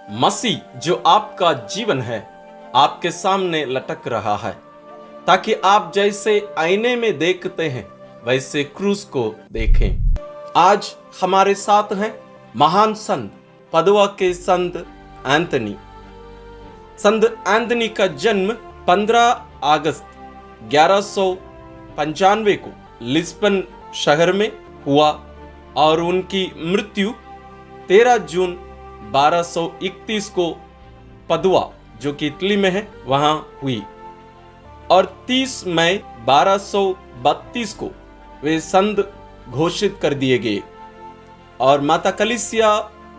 मसीह जो आपका जीवन है आपके सामने लटक रहा है, ताकि आप जैसे आईने में देखते हैं वैसे क्रूस को देखें। आज हमारे साथ हैं महान संत पदुआ के संत एंथनी। संत एंथनी का जन्म 15 अगस्त 1195 को लिस्बन शहर में हुआ और उनकी मृत्यु 13 जून 1231 को पदुआ जो कि इटली में है वहां हुई और 30 मई 1232 को वे संत घोषित कर दिए गए और माता कलीसिया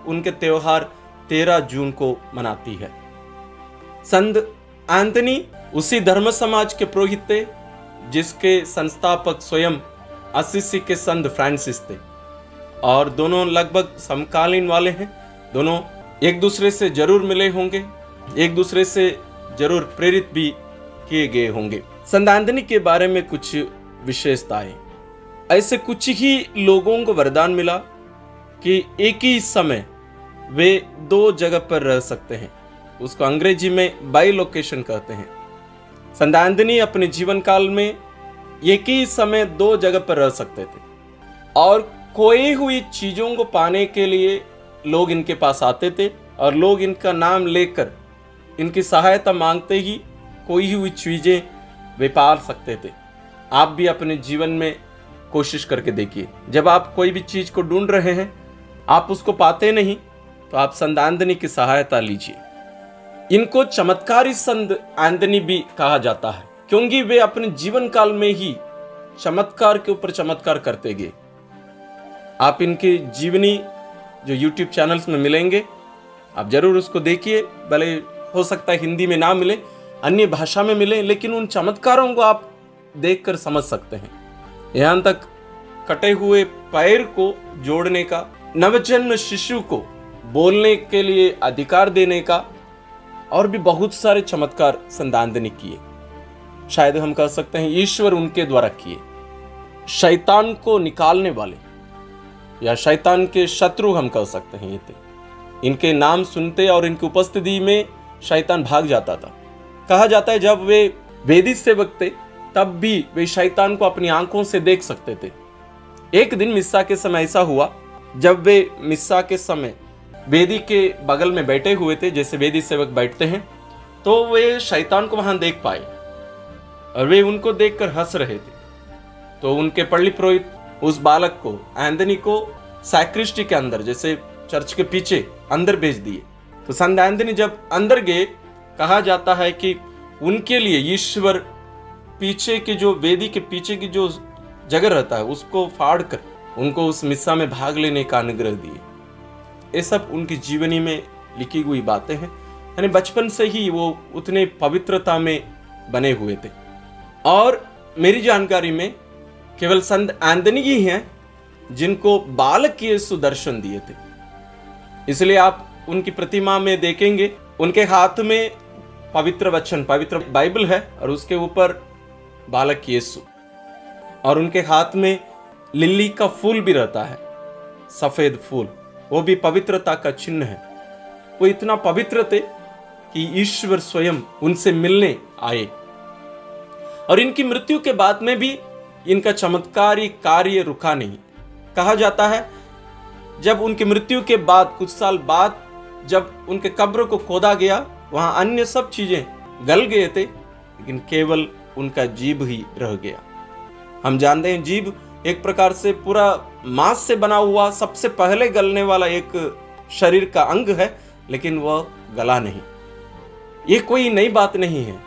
उनके त्योहार 13 जून को मनाती है। संत एंथनी उसी धर्म समाज के पुरोहित थे जिसके संस्थापक स्वयं असिसी के संत फ्रांसिस थे और दोनों लगभग समकालीन वाले हैं। दोनों एक दूसरे से जरूर मिले होंगे, एक दूसरे से जरूर प्रेरित भी किए गए होंगे। संत एंथनी के बारे में कुछ विशेषताएं। ऐसे कुछ ही लोगों को वरदान मिला कि एक ही समय वे दो जगह पर रह सकते हैं। उसको अंग्रेजी में बाई लोकेशन कहते हैं। संत एंथनी अपने जीवन काल में एक ही समय दो जगह पर रह सकते थे और खोई हुई चीजों को पाने के लिए लोग इनके पास आते थे और लोग इनका नाम लेकर इनकी सहायता मांगते ही खोई हुई चीजें वे पा सकते थे। आप भी अपने जीवन में कोशिश करके देखिए, जब आप कोई भी चीज को ढूंढ रहे हैं आप उसको पाते नहीं तो आप संत एंथनी की सहायता लीजिए। इनको चमत्कारी संत एंथनी भी कहा जाता है क्योंकि वे अपने जीवन काल में ही चमत्कार के ऊपर चमत्कार करते गए। आप इनकी जीवनी जो YouTube चैनल्स में मिलेंगे, आप जरूर उसको देखिए। भले हो सकता है हिंदी में ना मिले, अन्य भाषा में मिले, लेकिन उन चमत्कारों को आप देखकर समझ सकते हैं। यहाँ तक कटे हुए पैर को जोड़ने का, नवजन्म शिशु को बोलने के लिए अधिकार देने का और भी बहुत सारे चमत्कार संत एंथनी किए। शायद हम कह सकते हैं ईश्वर उनके द्वारा किए। शैतान को निकालने वाले या शैतान के शत्रु हम कह सकते हैं ये थे। इनके नाम सुनते और इनकी उपस्थिति में शैतान भाग जाता था। कहा जाता है जब वे वेदी सेवक थे तब भी वे शैतान को अपनी आंखों से देख सकते थे। एक दिन मिस्सा के समय ऐसा हुआ जब वे मिस्सा के समय वेदी के बगल में बैठे हुए थे, जैसे वेदी सेवक बैठते हैं, तो वे शैतान को वहां देख पाए और वे उनको देखकर हंस रहे थे। तो उनके पल्ली पुरोहित उस बालक को, एंथनी को, सैक्रिस्टी के अंदर, जैसे चर्च के पीछे, अंदर भेज दिए। तो संत एंथनी जब अंदर गए, कहा जाता है कि उनके लिए ईश्वर पीछे की जो वेदी के पीछे की जो जगह रहता है उसको फाड़ कर उनको उस मिस्सा में भाग लेने का अनुग्रह दिए। ये सब उनकी जीवनी में लिखी हुई बातें हैं। यानी बचपन से ही वो उतने पवित्रता में बने हुए थे। और मेरी जानकारी में केवल संत एंथनी ही हैं जिनको बालक यीशु दर्शन दिए थे। इसलिए आप उनकी प्रतिमा में देखेंगे उनके हाथ में पवित्र वचन, पवित्र बाइबल है और उसके ऊपर बालक यीशु, और उनके हाथ में लिली का फूल भी रहता है, सफेद फूल, वो भी पवित्रता का चिन्ह है। वो इतना पवित्र थे कि ईश्वर स्वयं उनसे मिलने आए। और इनकी मृत्यु के बाद में भी इनका चमत्कारी कार्य रुका नहीं। कहा जाता है जब उनकी मृत्यु के बाद कुछ साल बाद जब उनके कब्र को खोदा गया, वहां अन्य सब चीजें गल गए थे, लेकिन केवल उनका जीभ ही रह गया। हम जानते हैं जीभ एक प्रकार से पूरा मांस से बना हुआ सबसे पहले गलने वाला एक शरीर का अंग है, लेकिन वह गला नहीं। ये कोई नई बात नहीं है।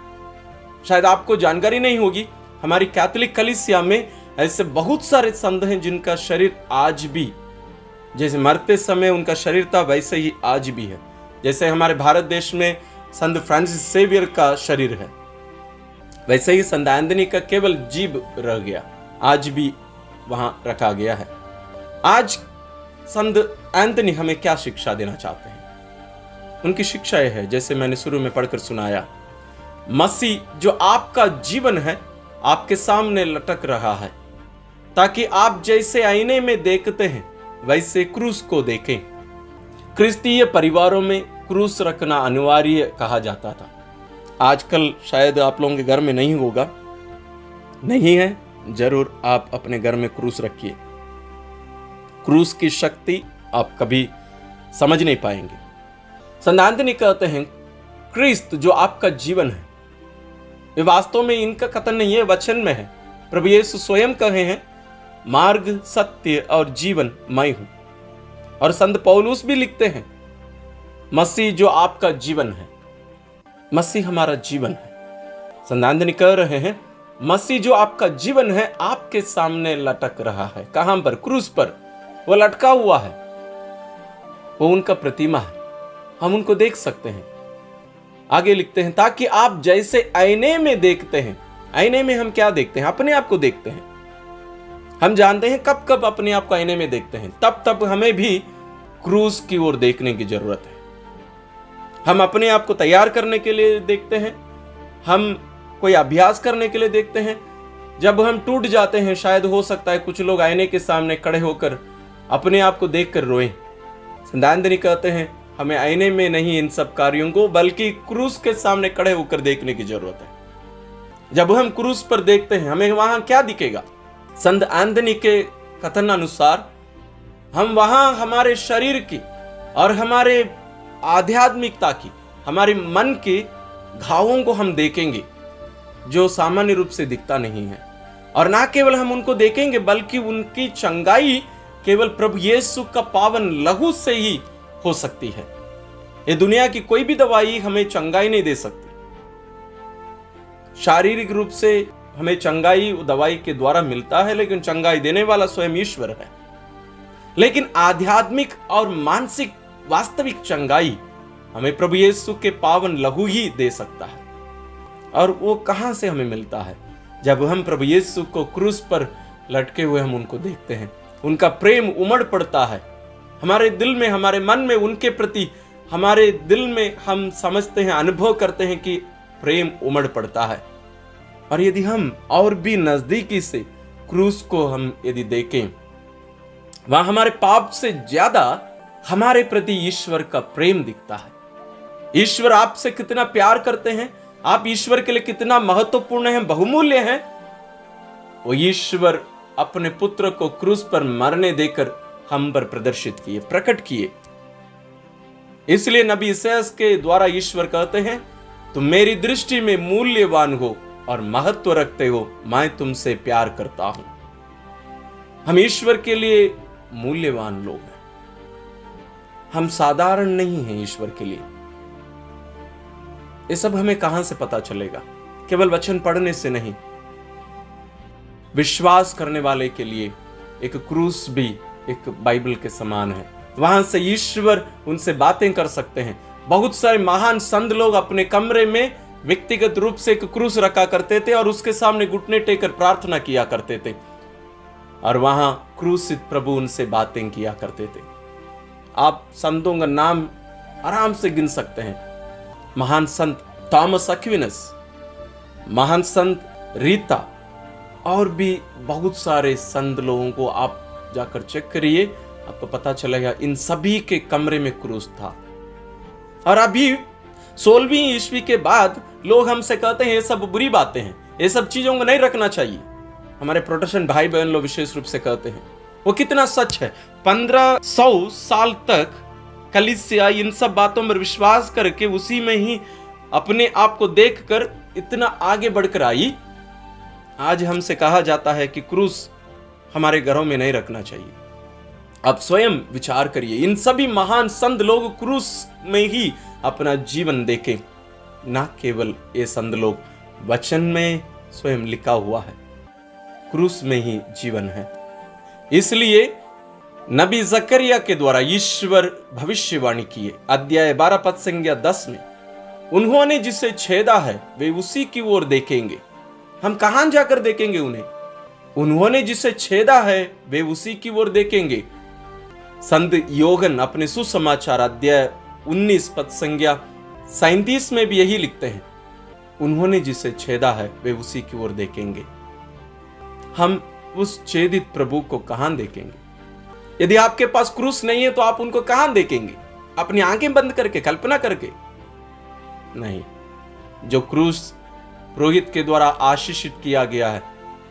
शायद आपको जानकारी नहीं होगी, हमारी कैथोलिक कलीसिया में ऐसे बहुत सारे संत हैं जिनका शरीर आज भी, जैसे मरते समय उनका शरीर था वैसे ही आज भी है। जैसे हमारे भारत देश में संत फ्रांसिस सेवियर का शरीर है, वैसे ही संत एंथनी का केवल जीभ रह गया, आज भी वहां रखा गया है। आज संत एंथनी हमें क्या शिक्षा देना चाहते हैं? उनकी शिक्षा यह है, जैसे मैंने शुरू में पढ़कर सुनाया, मसीह जो आपका जीवन है आपके सामने लटक रहा है, ताकि आप जैसे आईने में देखते हैं वैसे क्रूस को देखें। क्रिस्तीय परिवारों में क्रूस रखना अनिवार्य कहा जाता था। आजकल शायद आप लोगों के घर में नहीं होगा, नहीं है, जरूर आप अपने घर में क्रूस रखिए। क्रूस की शक्ति आप कभी समझ नहीं पाएंगे। संत एंथनी कहते हैं क्रिस्त जो आपका जीवन है, ये वास्तव में इनका कथन नहीं है, वचन में है। प्रभु यीशु स्वयं कहे हैं मार्ग, सत्य और जीवन मैं हूं। और संत पौलुस भी लिखते हैं मसीह जो आपका जीवन है। मसीह हमारा जीवन है। संत एंथनी कह रहे हैं मसीह जो आपका जीवन है आपके सामने लटक रहा है। कहां पर? क्रूस पर। वो लटका हुआ है, वो उनका प्रतिमा है, हम उनको देख सकते हैं। आगे लिखते हैं ताकि आप जैसे आईने में देखते हैं। आईने में हम क्या देखते हैं? अपने आप को देखते हैं। हम जानते हैं कब कब अपने आप को आईने में देखते हैं, तब तब हमें भी क्रूस की ओर देखने की जरूरत है। हम अपने आप को तैयार करने के लिए देखते हैं, हम कोई अभ्यास करने के लिए देखते हैं। जब हम टूट जाते हैं, शायद हो सकता है कुछ लोग आईने के सामने खड़े होकर अपने आप को देखकर रोएं। संत एंथनी कहते हैं हमें आईने में नहीं इन सब कार्यों को, बल्कि क्रूस के सामने खड़े होकर देखने की जरूरत है। जब हम क्रूस पर देखते हैं हमें वहां क्या दिखेगा? संत एंथनी के कथन अनुसार हम वहां हमारे शरीर की और हमारे आध्यात्मिकता की, हमारे मन के घावों को हम देखेंगे जो सामान्य रूप से दिखता नहीं है। और ना केवल हम उनको देखेंगे बल्कि उनकी चंगाई केवल प्रभु यीशु का पावन लहू से ही हो सकती है। ये दुनिया की कोई भी दवाई हमें चंगाई नहीं दे सकती। शारीरिक रूप से हमें चंगाई दवाई के द्वारा मिलता है, लेकिन चंगाई देने वाला स्वयं ईश्वर है। लेकिन आध्यात्मिक और मानसिक वास्तविक चंगाई हमें प्रभु यीशु के पावन लहू ही दे सकता है। और वो कहां से हमें मिलता है? जब हम प्रभु यीशु को क्रूस पर लटके हुए हम उनको देखते हैं, उनका प्रेम उमड़ पड़ता है हमारे दिल में, हमारे मन में। उनके प्रति हमारे दिल में हम समझते हैं, अनुभव करते हैं कि प्रेम उमड़ पड़ता है। और यदि हम और भी नजदीकी से क्रूस को हम यदि देखें, वहां हमारे पाप से ज्यादा हमारे प्रति ईश्वर का प्रेम दिखता है। ईश्वर आपसे कितना प्यार करते हैं, आप ईश्वर के लिए कितना महत्वपूर्ण हैं, बहुमूल्य हैं। वो ईश्वर अपने पुत्र को क्रूस पर मरने देकर हम पर प्रदर्शित किए, प्रकट किए। इसलिए नबी यशायाह के द्वारा ईश्वर कहते हैं तुम मेरी दृष्टि में मूल्यवान हो और महत्व रखते हो, मैं तुमसे प्यार करता हूं। हम ईश्वर के लिए मूल्यवान लोग हैं, हम साधारण नहीं हैं ईश्वर के लिए। ये सब हमें कहां से पता चलेगा? केवल वचन पढ़ने से नहीं। विश्वास करने वाले के लिए एक क्रूस भी एक बाइबल के समान है। वहां से ईश्वर उनसे बातें कर सकते हैं। बहुत सारे महान संत लोग अपने कमरे में व्यक्तिगत रूप से एक क्रूस रखा करते थे और उसके सामने घुटने टेकर प्रार्थना किया करते थे, और वहां क्रूसित प्रभु उनसे बातें किया करते थे। आप संतों का नाम आराम से गिन सकते हैं। महान संत थॉमस एक्विनस, महान संत रीता, और भी बहुत सारे संत लोगों को आप जाकर चेक करिए, आपको पता चलेगा इन सभी के कमरे में क्रूस था। और अभी 16वीं ईस्वी के बाद लोग हमसे कहते हैं ये सब बुरी बातें हैं, ये सब चीजों को नहीं रखना चाहिए। हमारे प्रोटेस्टेंट भाई बहन लोग विशेष रूप से कहते हैं। वो कितना सच है। 1500 साल तक कलीसिया इन सब बातों पर विश्वास करके उसी में ही अपने आप को देखकर इतना आगे बढ़कर आई। आज हमसे कहा जाता है कि क्रूस हमारे घरों में नहीं रखना चाहिए। आप स्वयं विचार करिए, इन सभी महान संत लोग क्रूस में ही अपना जीवन देखें, ना केवल ये संत लोग, वचन में स्वयं लिखा हुआ है क्रूस में ही जीवन है। इसलिए नबी जकरिया के द्वारा ईश्वर भविष्यवाणी किए, अध्याय 12 पद संज्ञा 10 में, उन्होंने जिसे छेदा है वे उसी की ओर देखेंगे। हम कहां जाकर देखेंगे उन्हें? उन्होंने जिसे छेदा है वे उसी की ओर देखेंगे। संत योगन अपने सुसमाचार अध्याय 19 पद संज्ञा 37 में भी यही लिखते हैं, उन्होंने जिसे छेदा है वे उसी की ओर देखेंगे। हम उस छेदित प्रभु को कहां देखेंगे? यदि आपके पास क्रूस नहीं है तो आप उनको कहां देखेंगे? अपनी आंखें बंद करके, कल्पना करके नहीं। जो क्रूस पुरोहित के द्वारा आशीषित किया गया है,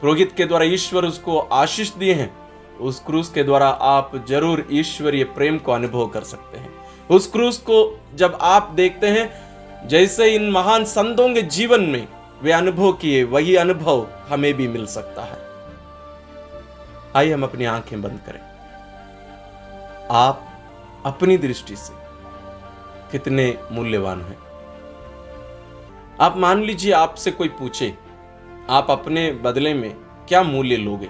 पुरोहित के द्वारा ईश्वर उसको आशीष दिए हैं, उस क्रूस के द्वारा आप जरूर ईश्वरीय प्रेम को अनुभव कर सकते हैं। उस क्रूस को जब आप देखते हैं, जैसे इन महान संतों के जीवन में वे अनुभव किए, वही अनुभव हमें भी मिल सकता है। आइए हम अपनी आंखें बंद करें। आप अपनी दृष्टि से कितने मूल्यवान हैं। आप मान लीजिए आपसे कोई पूछे, आप अपने बदले में क्या मूल्य लोगे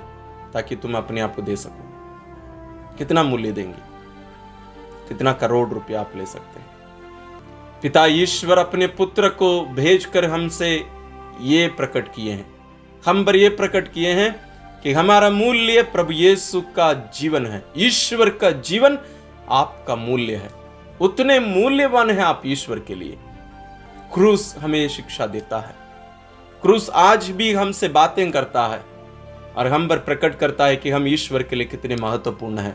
ताकि तुम अपने आप को दे सको, कितना मूल्य देंगे? कितना करोड़ रुपया आप ले सकते हैं? पिता ईश्वर अपने पुत्र को भेजकर हमसे ये प्रकट किए हैं, हम पर ये प्रकट किए हैं कि हमारा मूल्य प्रभु यीशु का जीवन है। ईश्वर का जीवन आपका मूल्य है, उतने मूल्यवान है आप ईश्वर के लिए। क्रूस हमें शिक्षा देता है। क्रूस आज भी हमसे बातें करता है और हम पर प्रकट करता है कि हम ईश्वर के लिए कितने महत्वपूर्ण हैं।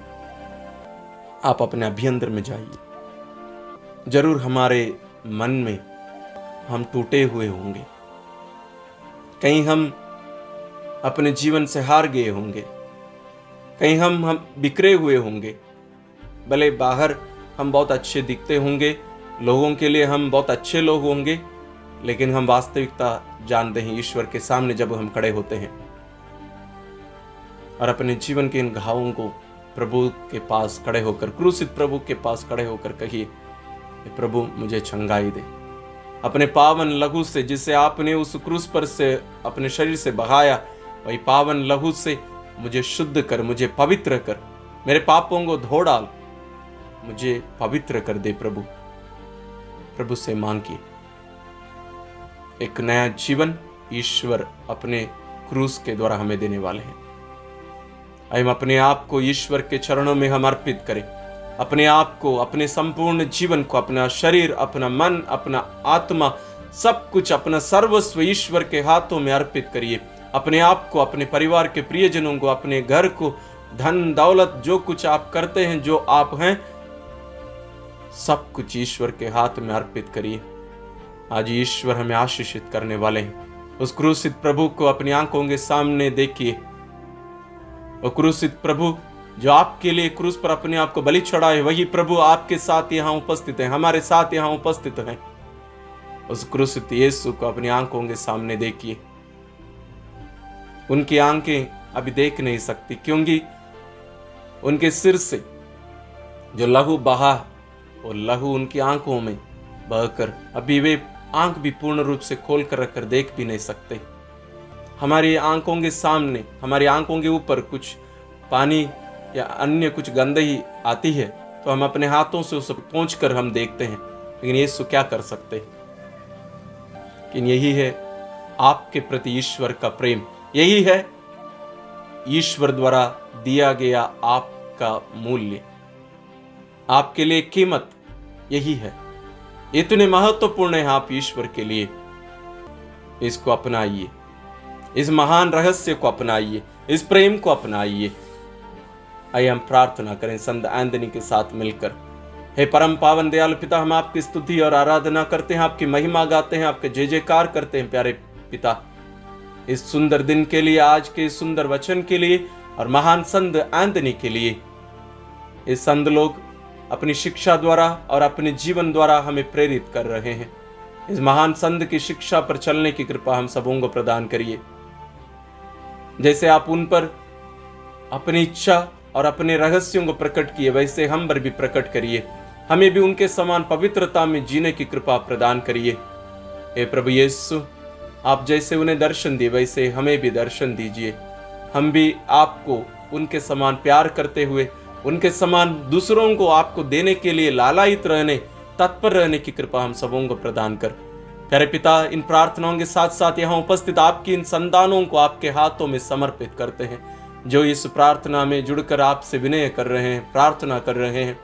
आप अपने अभ्यंतर में जाइए। जरूर हमारे मन में हम टूटे हुए होंगे, कहीं हम अपने जीवन से हार गए होंगे, कहीं हम बिखरे हुए होंगे। भले बाहर हम बहुत अच्छे दिखते होंगे, लोगों के लिए हम बहुत अच्छे लोग होंगे, लेकिन हम वास्तविकता जानते हैं ईश्वर के सामने जब हम खड़े होते हैं और अपने जीवन के इन घावों को प्रभु के पास खड़े होकर, क्रूसित प्रभु के पास खड़े होकर कहिए, प्रभु मुझे छंगाई दे। अपने पावन लहू से, जिसे आपने उस क्रूस पर से अपने शरीर से बहाया, वही पावन लहू से मुझे शुद्ध कर, मुझे पवित्र कर, मेरे पापों को धो डाल, मुझे पवित्र कर दे। प्रभु से मांगिए। एक नया जीवन ईश्वर अपने क्रूस के द्वारा हमें देने वाले हैं। हम अपने आप को ईश्वर के चरणों में हम अर्पित करें। अपने आप को, अपने संपूर्ण जीवन को, अपना शरीर, अपना मन, अपना आत्मा, सब कुछ, अपना सर्वस्व ईश्वर के हाथों में अर्पित करिए। अपने आप को, अपने परिवार के प्रियजनों को, अपने घर को, धन दौलत, जो कुछ आप करते हैं, जो आप हैं, सब कुछ ईश्वर के हाथ में अर्पित करिए। आज ईश्वर हमें आशीषित करने वाले हैं। उस क्रूसित प्रभु को अपनी आंखों के सामने देखिए। वो क्रूसित प्रभु जो आपके लिए क्रूस पर अपने आप को बलि चढ़ाए, वही प्रभु आपके साथ यहाँ उपस्थित है, हमारे साथ यहाँ उपस्थित हैं। उस क्रूसित यीशु को अपनी आंखों के सामने देखिए। उनकी आंखें अभी देख नहीं सकती, क्योंकि उनके सिर से जो लहू बहा, वो लहू उनकी आंखों में बहकर अभी वे आंख भी पूर्ण रूप से खोल कर रखकर देख भी नहीं सकते। हमारी आंखों के सामने, हमारी आंखों के ऊपर कुछ पानी या अन्य कुछ गंदगी आती है तो हम अपने हाथों से उसे पोंछकर हम देखते हैं, लेकिन यीशु क्या कर सकते? लेकिन यही है आपके प्रति ईश्वर का प्रेम, यही है ईश्वर द्वारा दिया गया आपका मूल्य, आपके लिए कीमत यही है। इतने महत्वपूर्ण है आप ईश्वर के लिए। इसको अपनाइए, इस महान रहस्य को अपनाइए, इस प्रेम को अपनाइए। आइए हम प्रार्थना करें संत एंथनी के साथ मिलकर। हे परम पावन दयालु पिता, हम आपकी स्तुति और आराधना करते हैं, आपकी महिमा गाते हैं, आपके जय जयकार करते हैं। प्यारे पिता, इस सुंदर दिन के लिए, आज के इस सुंदर वचन के लिए और महान संत एंथनी के लिए, ये संत लोग अपनी शिक्षा द्वारा और अपने जीवन द्वारा हमें प्रेरित कर रहे हैं। इस महान संत की शिक्षा पर चलने की कृपा हम सबों को प्रदान करिए। जैसे आप उन पर अपनी इच्छा और अपने रहस्यों को प्रकट किए, वैसे हम पर भी प्रकट करिए। हमें भी उनके समान पवित्रता में जीने की कृपा प्रदान करिए। हे प्रभु यीशु, आप जैसे उन्हें दर्शन दिए, वैसे हमें भी दर्शन दीजिए। हम भी आपको उनके समान प्यार करते हुए, उनके समान दूसरों को आपको देने के लिए लालायित रहने, तत्पर रहने की कृपा हम सबों को प्रदान कर। प्यारे पिता, इन प्रार्थनाओं के साथ साथ यहाँ उपस्थित आपकी इन संतानों को आपके हाथों में समर्पित करते हैं, जो इस प्रार्थना में जुड़कर आपसे विनय कर रहे हैं, प्रार्थना कर रहे हैं।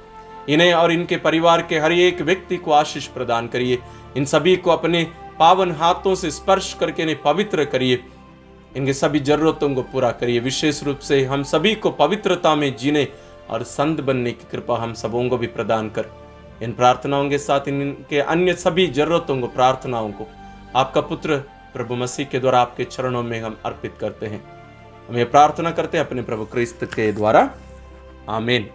इन्हें और इनके परिवार के हर एक व्यक्ति को आशीष प्रदान करिए। इन सभी को अपने पावन हाथों से स्पर्श करके इन्हें पवित्र करिए। इनके सभी जरूरतों को पूरा करिए। विशेष रूप से हम सभी को पवित्रता में जीने और संत बनने की कृपा हम सबों को भी प्रदान कर। इन प्रार्थनाओं के साथ इनके अन्य सभी जरूरतों को, प्रार्थनाओं को आपका पुत्र प्रभु मसीह के द्वारा आपके चरणों में हम अर्पित करते हैं। हम ये प्रार्थना करते हैं अपने प्रभु क्रिस्त के द्वारा, आमीन।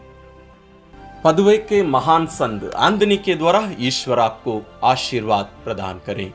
पदवे के महान संत एंथनी के द्वारा ईश्वर आपको आशीर्वाद प्रदान करें।